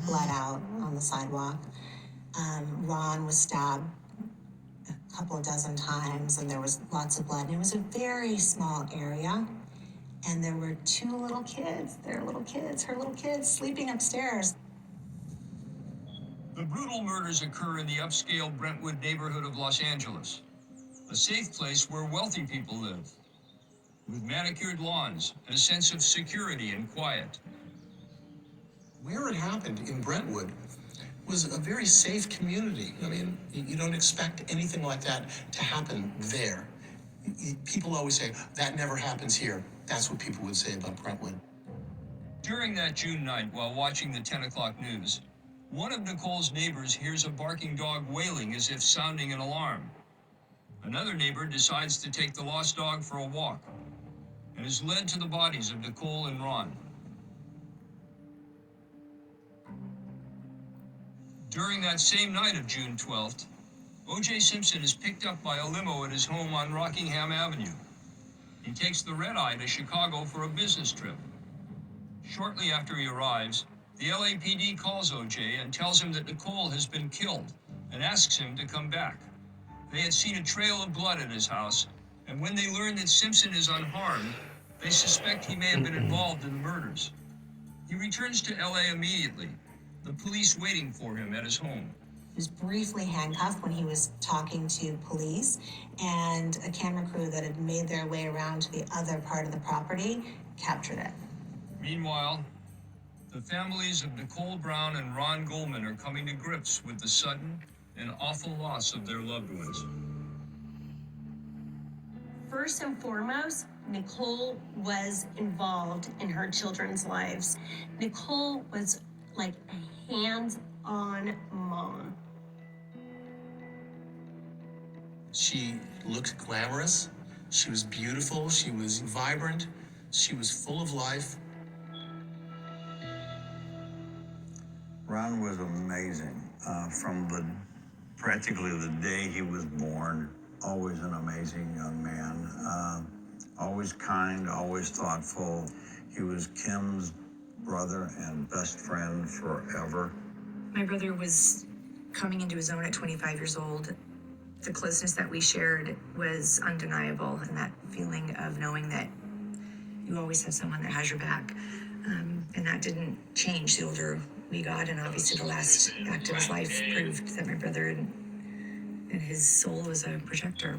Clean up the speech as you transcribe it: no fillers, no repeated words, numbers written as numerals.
bled out on the sidewalk. Ron was stabbed a couple of dozen times, and there was lots of blood. And it was a very small area, and there were two little kids, her little kids, sleeping upstairs. The brutal murders occur in the upscale Brentwood neighborhood of Los Angeles, a safe place where wealthy people live, with manicured lawns and a sense of security and quiet. Where it happened in Brentwood was a very safe community. I mean, you don't expect anything like that to happen there. People always say, that never happens here. That's what people would say about Brentwood. During that June night, while watching the 10 o'clock news, one of Nicole's neighbors hears a barking dog wailing as if sounding an alarm. Another neighbor decides to take the lost dog for a walk and is led to the bodies of Nicole and Ron. During that same night of June 12th, O.J. Simpson is picked up by a limo at his home on Rockingham Avenue. He takes the red-eye to Chicago for a business trip. Shortly after he arrives, the LAPD calls O.J. and tells him that Nicole has been killed and asks him to come back. They had seen a trail of blood at his house, and when they learn that Simpson is unharmed, they suspect he may have been involved in the murders. He returns to LA immediately, the police waiting for him at his home. He was briefly handcuffed when he was talking to police, and a camera crew that had made their way around to the other part of the property captured it. Meanwhile, the families of Nicole Brown and Ron Goldman are coming to grips with the sudden and awful loss of their loved ones. First and foremost, Nicole was involved in her children's lives. Nicole was like a hands-on mom. She looked glamorous. She was beautiful. She was vibrant. She was full of life. Ron was amazing. From practically the day he was born, always an amazing young man. Always kind, always thoughtful. He was Kim's brother and best friend forever. My brother was coming into his own at 25 years old. The closeness that we shared was undeniable, and that feeling of knowing that you always have someone that has your back. And that didn't change the older we got, and obviously the last act of his life proved that my brother and his soul was a protector.